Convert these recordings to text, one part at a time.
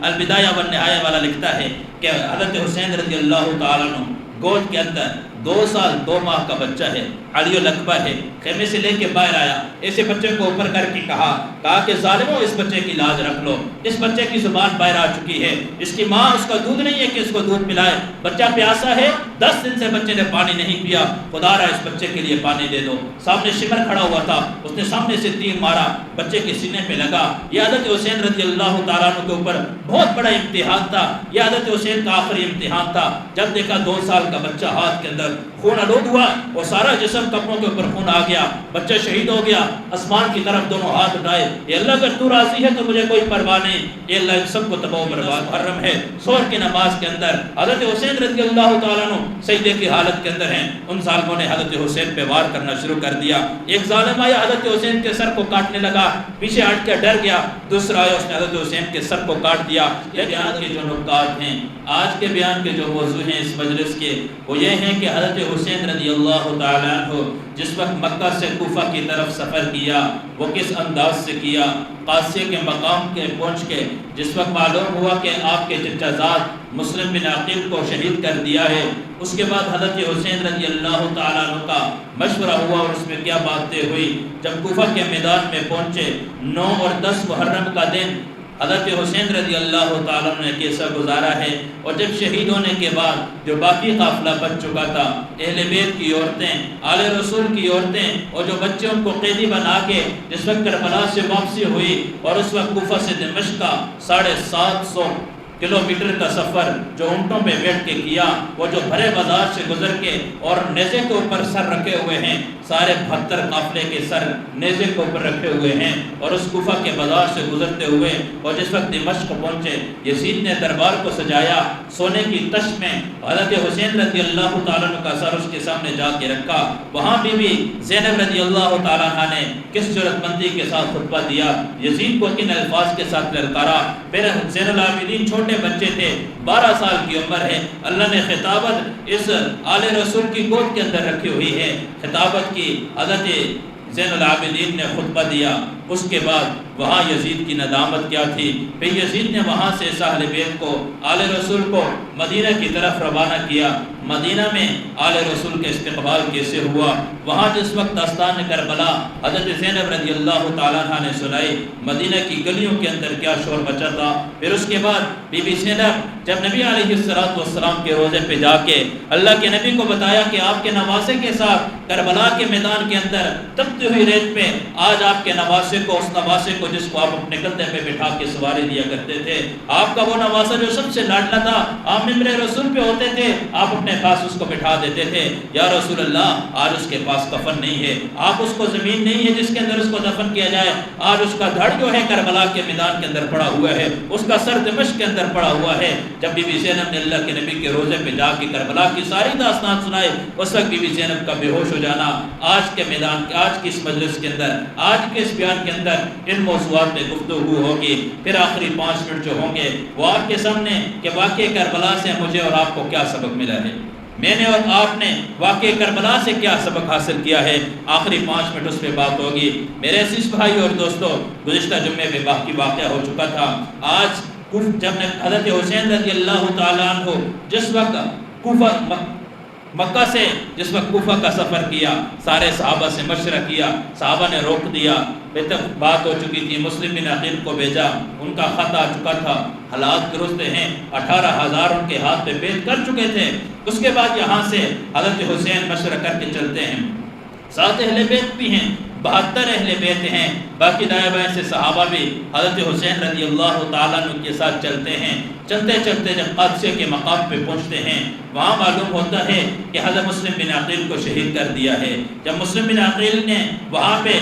البدایہ والنہایہ والا لکھتا ہے کہ حضرت حسین رضی اللہ تعالیٰ عنہ گود کے اندر 2 سال 2 ماہ کا بچہ ہے، علی الاکبر ہے، خیمے سے لے کے باہر آیا، ایسے بچے کو اوپر کر کے کہا کہ ظالموں اس بچے کی لاج رکھ لو، اس بچے کی زبان باہر آ چکی ہے، اس کی ماں اس کا دودھ نہیں ہے کہ اس کو دودھ پلائے، بچہ پیاسا ہے، 10 دن سے بچے نے پانی نہیں پیا، خدا را اس بچے کے لیے پانی دے دو۔ سامنے شمر کھڑا ہوا تھا، اس نے سامنے سے تیر مارا، بچے کے سینے پہ لگا۔ یہ حضرت حسین رضی اللہ تعالیٰ عنہ کے اوپر بہت بڑا امتحان تھا، یہ حضرت حسین کا آخری امتحان تھا۔ جب دیکھا 2 سال کا بچہ ہاتھ کے اندر خون آلود ہوا اور سارا جسم کپڑوں کے اوپر خون آ گیا، بچہ شہید ہو گیا، آسمان کی طرف دونوں ہاتھ اٹھائے، اے اللہ اگر تو راضی ہے تو مجھے کوئی پرواہ نہیں، اے اللہ ان سب کو تباہ و برباد محرم ہے۔ ظہر کی نماز کے اندر حضرت حسین رضی اللہ تعالیٰ عنہ سجدے کی حالت کے اندر ہیں، ان ظالموں نے حضرت حسین پہ وار کرنا شروع کر دیا۔ ایک ظالم آیا حضرت حسین کے سر کو کاٹنے لگا، پیچھے ہٹ کے ڈر گیا، دوسرا آیا اس نے حضرت حسین کے سر کو کاٹ دیا۔ یہ بیان کے جو نکات ہیں، آج کے بیان کے جو موضوع ہیں اس مجلس کے، وہ یہ ہیں کہ حضرت حسین رضی اللہ تعالیٰ عنہ جس وقت مکہ سے کوفہ کی طرف سفر کیا وہ کس انداز سے کیا۔ قادسیہ کے مقام کے پہنچ کے جس وقت معلوم ہوا کہ آپ کے چچا زاد مسلم بن عقیل کو شہید کر دیا ہے، اس کے بعد حضرت حسین رضی اللہ تعالیٰ عنہ کا مشورہ ہوا اور اس میں کیا باتیں ہوئی۔ جب کوفہ کے میدان میں پہنچے، 9 اور 10 محرم کا دن حضرت حسین رضی اللہ تعالیٰ عنہ نے کیسا گزارا ہے، اور جب شہید ہونے کے بعد جو باقی قافلہ بچ چکا تھا، اہل بیت کی عورتیں، آل رسول کی عورتیں اور جو بچے ان کو قیدی بنا کے جس وقت کربلا سے واپسی ہوئی اور اس وقت کوفہ سے دمشق کا 750 کلومیٹر کا سفر جو اونٹوں پہ بیٹھ کے کیا، وہ جو بھرے بازار سے گزر کے اور نیزے کے اوپر سر رکھے ہوئے ہیں، سارے 72 قافلے کے سر نیزے کے اوپر رکھے ہوئے ہیں، اور اس کوفہ کے بازار سے گزرتے ہوئے اور جس وقت دمشق پہنچے، یزید نے دربار کو سجایا، سونے کی تشت میں حضرت حسین رضی اللہ تعالیٰ عنہ کا سر اس کے سامنے جا کے رکھا۔ وہاں بی زینب رضی اللہ تعالیٰ عنہ نے کس جرأت مندی کے ساتھ خطبہ دیا، یزید کو کن الفاظ کے ساتھ للکارا۔ پھر زین العابدین چھوٹے بچے تھے، 12 سال کی عمر ہے، اللہ نے خطابت اس آل رسول کی گود کے اندر رکھی ہوئی ہے، خطابت کی حضرت زین العابدین نے خطبہ دیا۔ اس کے بعد وہاں یزید کی ندامت کیا تھی، پھر یزید نے وہاں سے اہل بیت کو، آل رسول کو مدینہ کی طرف روانہ کیا۔ مدینہ میں آل رسول کے استقبال کیسے ہوا، وہاں جس وقت داستان کربلا حضرت زینب رضی اللہ تعالیٰ عنہ نے سنائی، مدینہ کی گلیوں کے اندر کیا شور بچا تھا۔ پھر اس کے بعد بی بی زینب جب نبی علیہ السلام کے روزے پہ جا کے اللہ کے نبی کو بتایا کہ آپ کے نواسے کے ساتھ کربلا کے میدان کے اندر تپتی ہوئی ریت پہ آج آپ کے نواسے کو، اس نواسے کو جس کو آپ اپنے کندھے پہ بٹھا کے سواری دیا کرتے تھے، آپ کا وہ نواسا جو سب سے لاڈلا تھا، آپ ممبر رسول پہ ہوتے تھے، آپ اپنے پاس اس کو بٹھا دیتے تھے، یا رسول اللہ آج اس کے پاس کفن نہیں ہے، آپ اس کو زمین نہیں ہے جس کے اندر اس کو دفن کیا جائے، آج اس کا دھڑ جو ہے کربلا کے میدان کے اندر پڑا ہوا ہے، اس کا سر دمشق کے اندر پڑا ہوا ہے۔ جب بی بی زینب نے اللہ کے نبی کے روزے پہ جا کے کربلا کی ساری داستان سنائے، اس وقت بی بی زینب کا بے ہوش ہو جانا آج کے میدان، آج کی اس مجلس کے اندر، آج کے اس بیان کے اندر ان موضوعات میں گفتگو ہوگی۔ پھر آخری 5 منٹ جو ہوں گے وہ آپ کے سامنے کہ واقعہ کربلا سے مجھے اور آپ کو کیا سبق ملا ہے، میں نے اور آپ نے واقعہ کربلا سے کیا سبق حاصل کیا ہے، آخری 5 منٹ اس پہ بات ہوگی۔ میرے عزیز بھائی اور دوستو، گزشتہ جمعے میں باقی واقعہ ہو چکا تھا۔ آج جب حضرت حسین رضی اللہ تعالیٰ عنہ جس وقت مکہ سے جس وقت کوفہ کا سفر کیا، سارے صحابہ سے مشورہ کیا، صحابہ نے روک دیا، بات ہو چکی تھی، مسلم بن عقیل کو بھیجا، ان کا خط آ چکا تھا، حالات درست ہیں، 18,000 ان کے ہاتھ پہ بیت کر چکے تھے۔ اس کے بعد یہاں سے حضرت حسین مشورہ کر کے چلتے ہیں، 7 اہل بیت بھی ہیں، 72 اہل بیت ہیں، باقی دائیں بائیں سے صحابہ بھی حضرت حسین رضی اللہ تعالیٰ عنہ کے ساتھ چلتے ہیں۔ چلتے چلتے جب قادسیہ کے مقام پہ پہنچتے ہیں، وہاں معلوم ہوتا ہے کہ حضرت مسلم بن عقیل کو شہید کر دیا ہے۔ جب مسلم بن عقیل نے وہاں پہ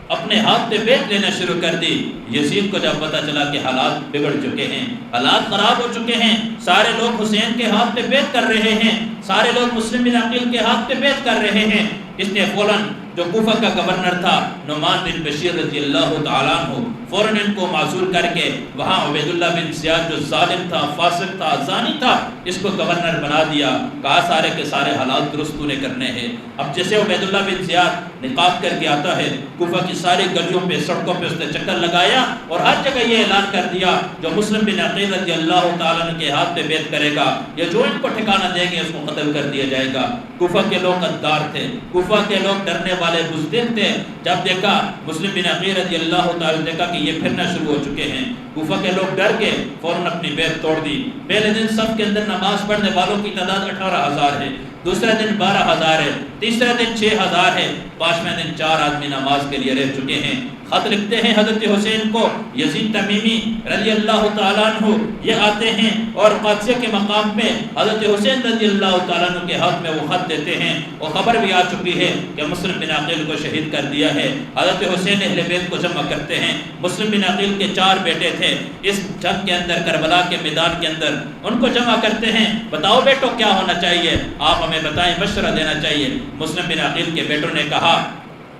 اپنے ہاتھ پہ بیت لینا شروع کر دی، یزید کو جب پتہ چلا کہ حالات بگڑ چکے ہیں، حالات خراب ہو چکے ہیں، سارے لوگ حسین کے ہاتھ پہ بیت کر رہے ہیں، سارے لوگ مسلم بن عقیل کے ہاتھ پہ بیت کر رہے ہیں، اس نے فوراً جو کوفہ کا گورنر تھا نعمان بن بشیر رضی اللہ تعالیٰ عنہ فوراً ان کو معزول کر کے وہاں عبیداللہ بن زیاد جو ظالم تھا، فاسق تھا، زانی تھا، اس کو گورنر بنا دیا. کہا سارے کے سارے حالات درست نے کرنے ہیں. اب جیسے عبیداللہ بن زیاد نقاب کر کے آتا ہے، کوفہ کی ساری گلیوں پہ، سڑکوں پہ اس نے چکر لگایا اور ہر جگہ یہ اعلان کر دیا جو مسلم بن عقیل رضی اللہ تعالیٰ عنہ کے ہاتھ پہ بیعت کرے گا یا جو ان کو ٹھکانہ دیں گے اس کو قتل کر دیا جائے گا. کوفہ کے لوگ غدار تھے، کوفہ کے لوگ ڈرنے والے بزدل تھے. جب دیکھا مسلم بن عقیل رضی اللہ تعالیٰ دیکھا کہ یہ پھرنا شروع ہو چکے ہیں، کوفہ کے لوگ ڈر کے فوراً اپنی بیعت توڑ دی. پہلے دن صف کے اندر نماز پڑھنے والوں کی تعداد 18,000 ہے، دوسرے دن 12,000 ہے، تیسرے دن 6,000 ہے، پانچویں دن 4 آدمی نماز کے لیے رہ چکے ہیں. خط لکھتے ہیں حضرت حسین کو، یزید تمیمی رضی اللہ تعالیٰ عنہ یہ آتے ہیں اور قادسیہ کے مقام پہ حضرت حسین رضی اللہ تعالیٰ عنہ کے ہاتھ میں وہ خط دیتے ہیں. وہ خبر بھی آ چکی ہے کہ مسلم بن عقیل کو شہید کر دیا ہے. حضرت حسین اہل بیت کو جمع کرتے ہیں. مسلم بن عقیل کے 4 بیٹے تھے اس جنگ کے اندر، کربلا کے میدان کے اندر. ان کو جمع کرتے ہیں، بتاؤ بیٹو کیا ہونا چاہیے، آپ ہمیں بتائیں، مشورہ دینا چاہیے. مسلم بن عقیل کے بیٹوں نے کہا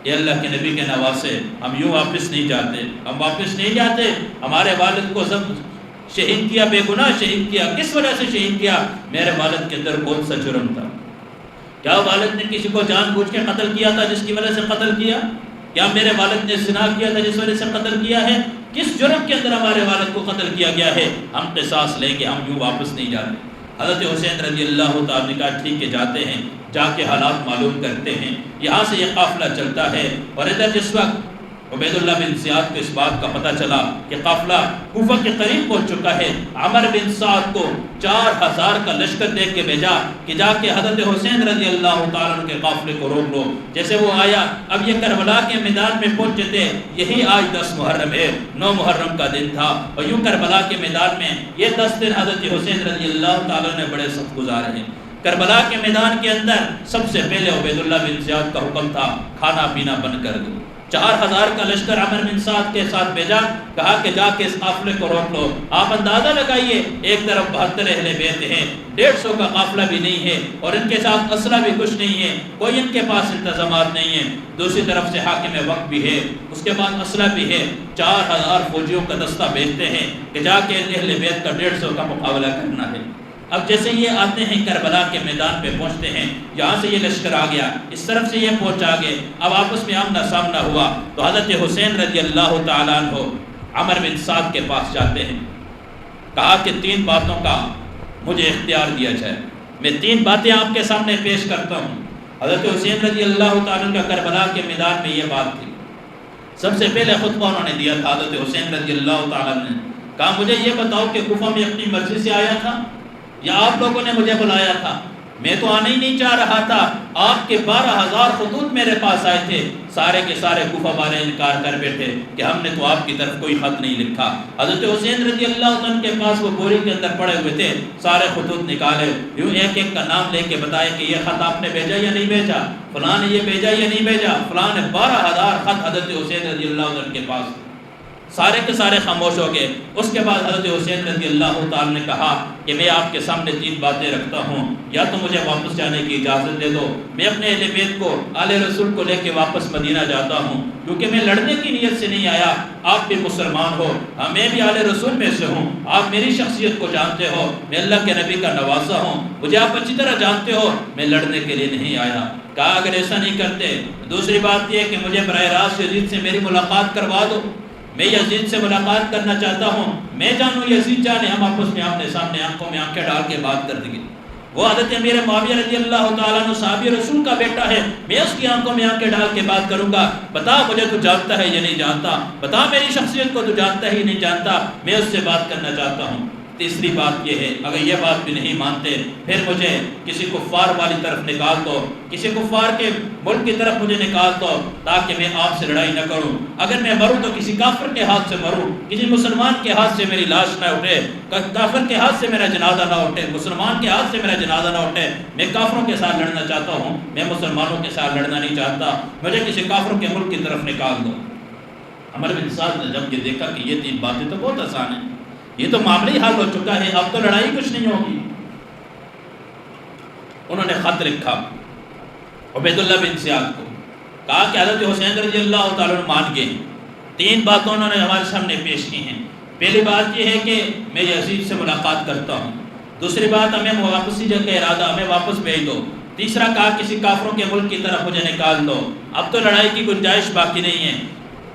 اے اللہ کے نبی کے نواسے، ہم یوں واپس نہیں جاتے، ہم واپس نہیں جاتے. ہمارے والد کو سب شہید کیا، بے گناہ شہید کیا. کس وجہ سے شہید کیا؟ میرے والد کے اندر کون سا جرم تھا؟ کیا والد نے کسی کو جان بوجھ کے قتل کیا تھا جس کی وجہ سے قتل کیا؟ کیا میرے والد نے زنا کیا تھا جس وجہ سے قتل کیا ہے؟ کس جرم کے اندر ہمارے والد کو قتل کیا گیا ہے؟ ہم قصاص لیں گے، ہم یوں واپس نہیں جاتے. حضرت حسین رضی اللہ تعالیٰ نے کہا ٹھیک ہے جاتے ہیں. جا کے حالات معلوم کرتے ہیں. یہاں سے یہ قافلہ چلتا ہے اور ادھر جس وقت عبیداللہ بن زیاد کو اس بات کا پتہ چلا کہ قافلہ کوفہ کے قریب پہنچ چکا ہے، عمر بن سعد کو 4,000 کا لشکر دے کے بھیجا کہ جا کے حضرت حسین رضی اللہ تعالیٰ عنہ کے قافلے کو روک لو. جیسے وہ آیا، اب یہ کربلا کے میدان میں پہنچے تھے. یہی آج 10 محرم ہے، 9 محرم کا دن تھا اور یوں کربلا کے میدان میں یہ 10 دن حضرت حسین رضی اللہ تعالیٰ نے بڑے سخت گزارے ہیں. کربلا کے میدان کے اندر سب سے پہلے عبیداللہ بن زیاد کا حکم تھا کھانا پینا بند کر دو. 4,000 کا لشکر عمر بن سعد کے ساتھ بھیجا، کہا کہ جا کے اس قافلے کو روک لو. آپ اندازہ لگائیے، ایک طرف 72 اہل بیت ہیں، 150 کا قافلہ بھی نہیں ہے اور ان کے ساتھ اسلحہ بھی کچھ نہیں ہے، کوئی ان کے پاس انتظامات نہیں ہیں. دوسری طرف سے حاکم وقت بھی ہے، اس کے بعد اسلحہ بھی ہے. 4,000 فوجیوں کا دستہ بھیجتے ہیں کہ جا کے اہل بیت کا 150 کا مقابلہ کرنا ہے. اب جیسے یہ آتے ہیں کربلا کے میدان پہ پہنچتے ہیں، یہاں سے یہ لشکر آ گیا، اس طرف سے یہ پہنچا گئے. اب آپس میں آمنا سامنا ہوا تو حضرت حسین رضی اللہ تعالیٰ عنہ عمر بن سعد کے پاس جاتے ہیں. کہا کہ 3 باتوں کا مجھے اختیار دیا جائے، میں 3 باتیں آپ کے سامنے پیش کرتا ہوں. حضرت حسین رضی اللہ تعالیٰ عنہ کا کربلا کے میدان میں یہ بات تھی. سب سے پہلے خطبہ انہوں نے دیا تھا حضرت حسین رضی اللہ تعالیٰ عنہ نے. کہا مجھے یہ بتاؤ کہ کوفہ میں اپنی مرضی سے آیا تھا یا آپ لوگوں نے مجھے بلایا تھا؟ میں تو آنا ہی نہیں چاہ رہا تھا. آپ کے 12,000 خطوط میرے پاس آئے تھے، سارے کے سارے کوفہ والے انکار کر بیٹھے کہ ہم نے تو آپ کی طرف کوئی خط نہیں لکھا. حضرت حسین رضی اللہ عنہ کے پاس وہ بوری کے اندر پڑے ہوئے تھے، سارے خطوط نکالے، یوں ایک ایک کا نام لے کے بتائے کہ یہ خط آپ نے بھیجا یا نہیں بھیجا، فلاں نے یہ بھیجا یا نہیں بھیجا، فلاں نے. 12,000 خط حضرت حسین رضی اللہ عنہ کے پاس. سارے کے سارے خاموش ہو گئے. اس کے بعد حضرت حسین رضی اللہ تعالیٰ نے کہا کہ میں آپ کے سامنے 3 باتیں رکھتا ہوں، یا تو مجھے واپس جانے کی اجازت دے دو، میں اپنے اہل بیت کو، آل رسول کو لے کے واپس مدینہ جاتا ہوں، کیونکہ میں لڑنے کی نیت سے نہیں آیا. آپ بھی مسلمان ہو، میں بھی آل رسول میں سے ہوں، آپ میری شخصیت کو جانتے ہو، میں اللہ کے نبی کا نواسا ہوں، مجھے آپ اچھی طرح جانتے ہو، میں لڑنے کے لیے نہیں آیا. کہا اگر ایسا نہیں کرتے، دوسری بات یہ کہ مجھے براہ راست یزید سے میری ملاقات کروا دو، میں یزید سے ملاقات کرنا چاہتا ہوں، میں جانوں یزید جانے، ہم آپس میں آمنے سامنے آنکھوں میں آنکھیں ڈال کے بات کر دیں گے. وہ حضرت امیر معاویہ رضی اللہ تعالیٰ عنہ صحابی رسول کا بیٹا ہے، میں اس کی آنکھوں میں آنکھیں ڈال کے بات کروں گا. بتا مجھے تو جانتا ہے یا نہیں جانتا، بتا میری شخصیت کو تو جانتا ہی نہیں جانتا، میں اس سے بات کرنا چاہتا ہوں. تیسری بات یہ ہے، اگر یہ بات بھی نہیں مانتے پھر مجھے کسی کفار والی طرف نکال دو، کسی کفار کے ملک کی طرف مجھے نکال دو تاکہ میں آپ سے لڑائی نہ کروں. اگر میں مروں تو کسی کافر کے ہاتھ سے مروں، کسی مسلمان کے ہاتھ سے میری لاش نہ اٹھے، کافر کے ہاتھ سے میرا جنازہ نہ اٹھے، مسلمان کے ہاتھ سے میرا جنازہ نہ اٹھے. میں کافروں کے ساتھ لڑنا چاہتا ہوں، میں مسلمانوں کے ساتھ لڑنا نہیں چاہتا، مجھے کسی کافروں کے ملک کی طرف نکال دو. عمر بن سعد نے جب یہ دیکھا کہ یہ 3 باتیں تو بہت آسان ہیں، یہ تو معاملہ حل ہو چکا ہے، اب تو لڑائی کچھ نہیں ہوگی. انہوں نے خط لکھا عبیداللہ بن زیاد کو، کہا کہ حضرت حسین رضی اللہ تعالیٰ عنہ مان گئے، 3 باتوں انہوں نے ہمارے سامنے پیش کی ہیں۔ پہلی بات یہ ہے کہ میں یزید سے ملاقات کرتا ہوں۔ دوسری بات ہمیں واپسی کا ارادہ، ہمیں واپس بھیج دو۔ تیسرا کہا کسی کافروں کے ملک کی طرف مجھے نکال دو، اب تو لڑائی کی گنجائش باقی نہیں ہے۔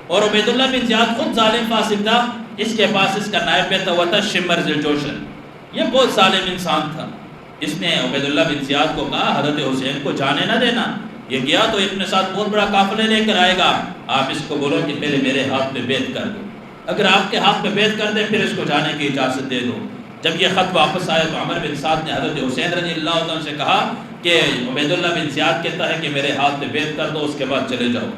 اور عبیداللہ بن زیاد خود ظالم فاسق تھا، اس کے پاس اس کا نائب بیٹھا ہوا تھا شمر ذوالجوشن، یہ بہت ظالم انسان تھا۔ اس نے عبیداللہ بن زیاد کو کہا حضرت حسین کو جانے نہ دینا، یہ گیا تو اپنے ساتھ بہت بڑا قافلہ لے کر آئے گا، آپ اس کو بولو کہ پہلے میرے ہاتھ پہ بیعت کر دو، اگر آپ کے ہاتھ پہ بیعت کر دے پھر اس کو جانے کی اجازت دے دو۔ جب یہ خط واپس آیا تو عمر بن سعد نے حضرت حسین رضی اللہ عنہ سے کہا کہ عبیداللہ بن زیاد کہتا ہے کہ میرے ہاتھ پہ بیعت کر دو، اس کے بعد چلے جاؤ۔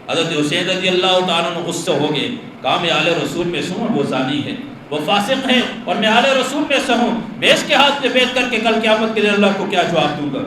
حضرت حسین رضی اللہ تعالیٰ عنہ غصے ہو گئے، کہا میں آل رسول میں سے ہوں، وہ زانی ہے، وہ فاسق ہے، اور میں آل رسول میں سے ہوں، میں اس کے ہاتھ پہ بیعت کر کے کل قیامت کے دن اللہ کو کیا جواب دوں گا؟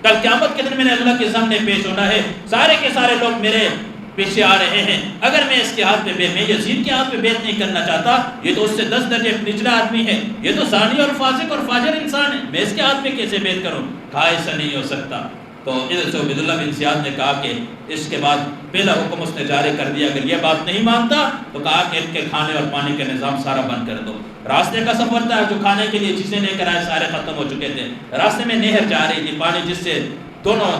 کل قیامت کے دن میں نے اللہ کے سامنے پیش ہونا ہے، سارے کے سارے لوگ میرے پیچھے آ رہے ہیں، اگر میں اس کے ہاتھ پہ میں یزید کے ہاتھ پہ بیعت نہیں کرنا چاہتا، یہ تو اس سے 10 درجے نچلا آدمی ہے، یہ تو زانی اور فاسق اور فاجر انسان ہے، میں اس کے ہاتھ پہ کیسے بیعت کروں؟ کہا ایسا نہیں ہو سکتا۔ تو ادھر سے عبیداللہ بن زیاد نے کہا کہ اس کے بعد پہلا حکم اس نے جاری کر دیا، اگر یہ بات نہیں مانتا تو کہا کہ ان کے کھانے اور پانی کا نظام سارا بند کر دو۔ راستے کا سفر تھا، جو کھانے کے لیے چیزیں لے کر آئے سارے ختم ہو چکے تھے، راستے میں نہر جا رہی تھی، پانی جس سے دونوں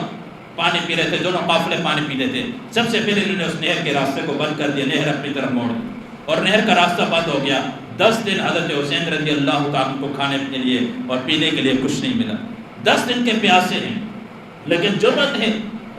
پانی پی رہے تھے، دونوں قافلے پانی پیتے تھے، سب سے پہلے انہوں نے اس نہر کے راستے کو بند کر دیا، نہر اپنی طرف موڑ دی اور نہر کا راستہ بند ہو گیا۔ 10 دن حضرت حسین رضی اللہ تعالیٰ کو کھانے کے لیے اور پینے کے لیے کچھ نہیں ملا، 10 دن کے پیاسے ہیں، لیکن جرأت ہے،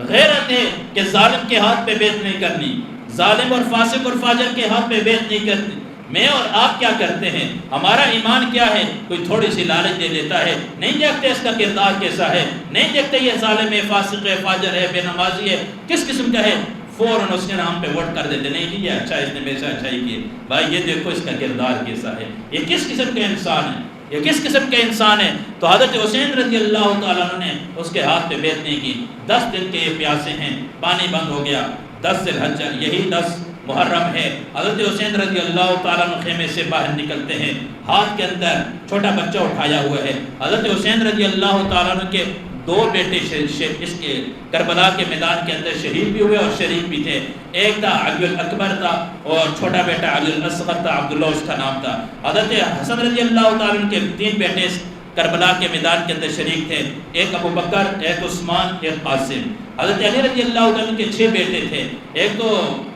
غیرت ہے کہ ظالم کے ہاتھ پہ بیعت نہیں کرنی، ظالم اور فاسق اور فاجر کے ہاتھ پہ بیعت نہیں کرنی۔ میں اور آپ کیا کرتے ہیں؟ ہمارا ایمان کیا ہے؟ کوئی تھوڑی سی لالچ دے دیتا ہے، نہیں دیکھتے اس کا کردار کیسا ہے، نہیں دیکھتے یہ ظالم ہے، فاسق ہے، فاجر ہے، بے نمازی ہے، کس قسم کا ہے، فوراً اس کے نام پہ ووٹ کر دیتے، نہیں جی یہ اچھا، اس نے میرے سے اچھائی کی ہے، بھائی یہ دیکھو اس کا کردار کیسا ہے، یہ کس قسم کا انسان ہے، یہ کس قسم کے انسان ہے۔ تو حضرت حسین رضی اللہ تعالیٰ عنہ نے اس کے ہاتھ پہ بیعت نہیں کی۔ 10 دن کے یہ پیاسے ہیں، پانی بند ہو گیا، 10 ذی الحجہ، یہی 10 محرم ہے۔ حضرت حسین رضی اللہ تعالیٰ عنہ خیمے سے باہر نکلتے ہیں، ہاتھ کے اندر چھوٹا بچہ اٹھایا ہوا ہے۔ حضرت حسین رضی اللہ تعالیٰ عنہ کے 2 بیٹے اس کے کربلا کے میدان کے اندر شہید بھی ہوئے اور شریک بھی تھے، ایک تھا علی الاکبر تھا اور چھوٹا بیٹا علی الاصغر تھا، عبداللہ اس کا نام تھا۔ حضرت حسن رضی اللہ تعالیٰ عنہ کے 3 بیٹے کربلا کے میدان کے اندر شریک تھے، ایک ابو بکر، ایک عثمان، ایک قاسم۔ حضرت علی رضی اللہ عنہ کے 6 بیٹے تھے، ایک تو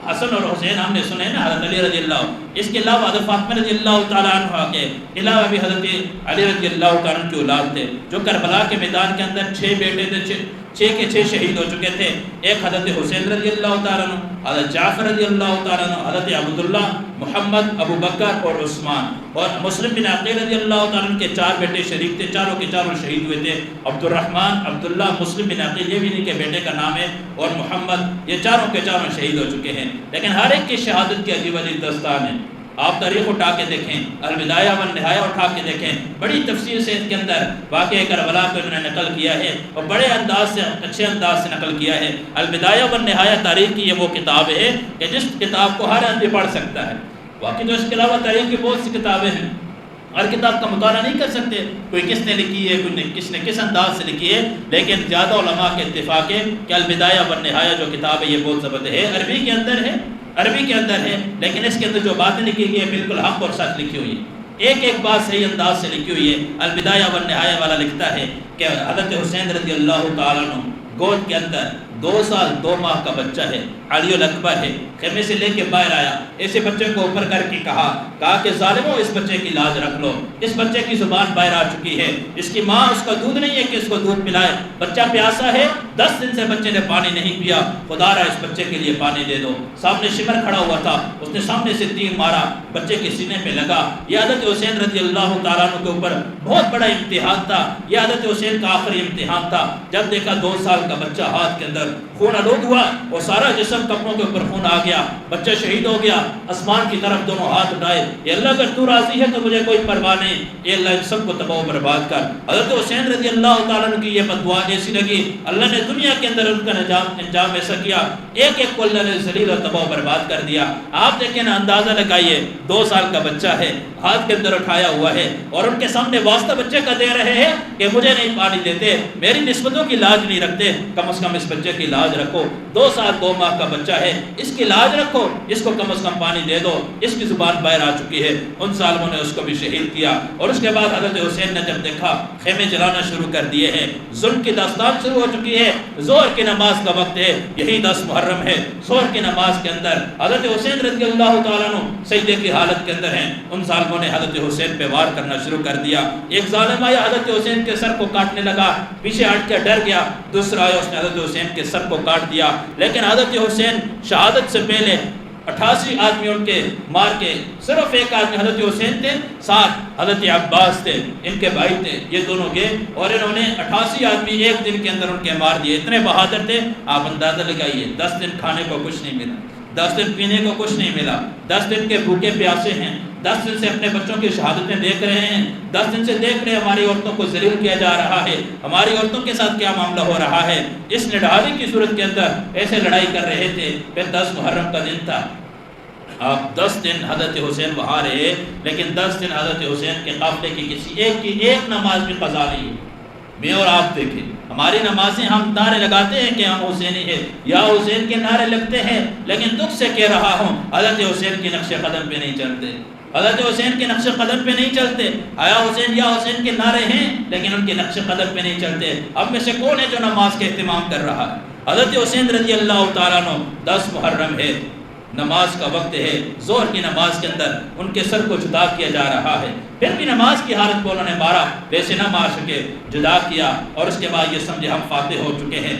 حسن اور حسین ہم نے سنے نا، حضرت علی رضی اللہ، اس کے علاوہ حضرت فاطمہ رضی اللہ تعالیٰ عنہ کے علاوہ بھی حضرت علی رضی اللہ تعالیٰ عنہ کی اولاد تھے، جو کربلا کے میدان کے اندر 6 بیٹے تھے، 6 کے 6 شہید ہو چکے تھے۔ ایک حضرت حسین رضی اللہ تعالیٰ عنہ، حضرت جعفر رضی اللہ تعالیٰ عنہ، حضرت عبداللہ، محمد، ابو بکر اور عثمان، اور مسلم بن عقیل رضی اللہ تعالیٰ عنہ کے 4 بیٹے شریک تھے، چاروں کے چاروں شہید ہوئے تھے۔ عبد الرحمن، عبداللہ، مسلم بن عقیل، یہ بھی ان کے بیٹے کا نام ہے، اور محمد، یہ چاروں کے چاروں شہید ہو چکے ہیں۔ لیکن ہر ایک کی شہادت کی عجیب عجیب داستان ہے، آپ تاریخ اٹھا کے دیکھیں، البدایہ والنہایہ اٹھا کے دیکھیں، بڑی تفصیل سے اس کے اندر واقعہ کربلا کو انہوں نے نقل کیا ہے اور بڑے انداز سے، اچھے انداز سے نقل کیا ہے۔ البدایہ والنہایہ تاریخ کی یہ وہ کتاب ہے کہ جس کتاب کو ہر آدمی پڑھ سکتا ہے، باقی تو اس کے علاوہ تاریخ کی بہت سی کتابیں ہیں، ہر کتاب کا مطالعہ نہیں کر سکتے، کوئی کس نے لکھی ہے، کوئی کس نے کس انداز سے لکھی ہے، لیکن زیادہ علماء کے اتفاق ہے کہ البدایہ والنہایہ جو کتاب ہے یہ بہت زبردست ہے، عربی کے اندر ہے، عربی کے اندر ہے، لیکن اس کے اندر جو باتیں لکھی گئی ہیں بالکل حق اور سچ لکھی ہوئی ہے، ایک ایک بات صحیح انداز سے لکھی ہوئی ہے۔ البدایہ والنہایہ والا لکھتا ہے کہ حضرت حسین رضی اللہ تعالیٰ عنہ گود کے اندر 2 سال 2 ماہ کا بچہ ہے، علی الاکبر ہے، خیمے سے لے کے باہر آیا، ایسے بچے کو اوپر کر کے کہا کہ ظالموں اس بچے کی لاج رکھ لو، اس بچے کی زبان باہر آ چکی ہے، اس کی ماں اس کا دودھ نہیں ہے کہ اس کو دودھ پلائے، بچہ پیاسا ہے، 10 دن سے بچے نے پانی نہیں پیا، خدا را اس بچے کے لیے پانی دے دو۔ سامنے شمر کھڑا ہوا تھا، اس نے سامنے سے تیر مارا، بچے کے سینے پہ لگا۔ یہ حضرت حسین رضی اللہ تعالیٰ عنہ کے اوپر بہت بڑا امتحان تھا، یہ حضرت حسین کا آخری امتحان تھا، جب دیکھا 2 سال کا بچہ ہاتھ کے اندر خون آلود ہوا اور سارا جسم کپڑوں کے اوپر خون آ گیا، بچہ شہید ہو گیا، آسمان کی طرف دونوں ہاتھ اٹھائے، یہ اللہ اگر تو راضی ہے تو مجھے کوئی پرواہ نہیں، یہ اللہ ان سب کو تباہ و برباد کر۔ حضرت حسین رضی اللہ تعالیٰ عنہ کی یہ بددعا ایسی لگی، اللہ نے دنیا کے اندر ان کا انجام ایسا کیا، ایک ایک کو اللہ نے ذلیل اور تباہ و برباد کر دیا۔ آپ دیکھیں نا، اندازہ لگائیے، 2 سال کا بچہ ہے، ہاتھ کے اندر اٹھایا ہوا ہے، اور ان کے سامنے واسطہ بچے کا دے رہے ہیں کہ مجھے نہیں پانی دیتے، میری نسبتوں کی لاج نہیں رکھتے، کم از کم اس بچے کی لاج رکھو، 2 سال 2 ماہ کا بچہ ہے، اس کی لاج رکھو، اس کو کم از کم پانی دے دو، اس کی زبان باہر آ چکی ہے۔ ان ظالموں نے اس کو بھی شہید کیا۔ اور اس کے بعد حضرت حسین نے جب دیکھا خیمے جلانا شروع کر دیے ہیں، ظلم کی داستان شروع ہو چکی ہے، ظہر کی نماز کا وقت ہے، یہی 10 محرم ہے، ظہر کی نماز کے اندر حضرت حسین رضی اللہ تعالیٰ عنہ سجدے کی حالت کے اندر ہیں، ان ظالموں نے حضرت حسین پہ وار کرنا شروع کر دیا۔ ایک ظالم آیا حضرت حسین کے سر کو کاٹنے لگا، پیچھے ہٹ کے ڈر گیا، دوسرا آیا اس نے حضرت حسین کے سر کو کاٹ دیا، لیکن حضرت حسین شہادت سے پہلے 88 آدمی ان کے مار کے، صرف ایک آدمی حضرت حسین تھے، 7 حضرت عباس تھے، ان کے بھائی تھے، یہ دونوں گئے اور انہوں نے 88 آدمی ایک دن کے اندر ان کے مار دیے۔ اتنے بہادر تھے، آپ اندازہ لگائیے، 10 دن کھانے کو کچھ نہیں ملا، 10 دن پینے کو کچھ نہیں ملا، 10 دن کے بھوکے پیاسے ہیں، 10 دن سے اپنے بچوں کی شہادتیں دیکھ رہے ہیں، 10 دن سے دیکھ رہے ہیں ہماری عورتوں کو ذلیل کیا جا رہا ہے، ہماری عورتوں کے ساتھ کیا معاملہ ہو رہا ہے۔ اس نڈھالی کی صورت کے اندر ایسے لڑائی کر رہے تھے۔ پھر 10 محرم کا دن تھا، آپ 10 دن حضرت حسین وہاں رہے، لیکن 10 دن حضرت حسین کے قافلے کی کسی ایک کی ایک نماز بھی قضا نہیں ہوئی۔ میں اور آپ دیکھیں، ہماری نمازیں ہم نعرے لگاتے ہیں کہ ہم حسینی ہیں، یا حسین کے نعرے لگتے ہیں، لیکن دکھ سے کہہ رہا ہوں حضرت حسین کی نقش قدم پہ نہیں چلتے، حضرت حسین کے نقش قدم پہ نہیں چلتے۔ آیا حسین یا حسین کے نعرے ہیں، لیکن ان کے نقش قدم پہ نہیں چلتے۔ اب میں سے کون ہے جو نماز کے اہتمام کر رہا ہے؟ حضرت حسین رضی اللہ تعالیٰ عنہ، 10 محرم ہے، نماز کا وقت ہے، ظہر کی نماز کے اندر ان کے سر کو جدا کیا جا رہا ہے، پھر بھی نماز کی حالت کو انہوں نے مارا، ویسے نہ مار سکے، جدا کیا، اور اس کے بعد یہ سمجھے ہم فاتح ہو چکے ہیں۔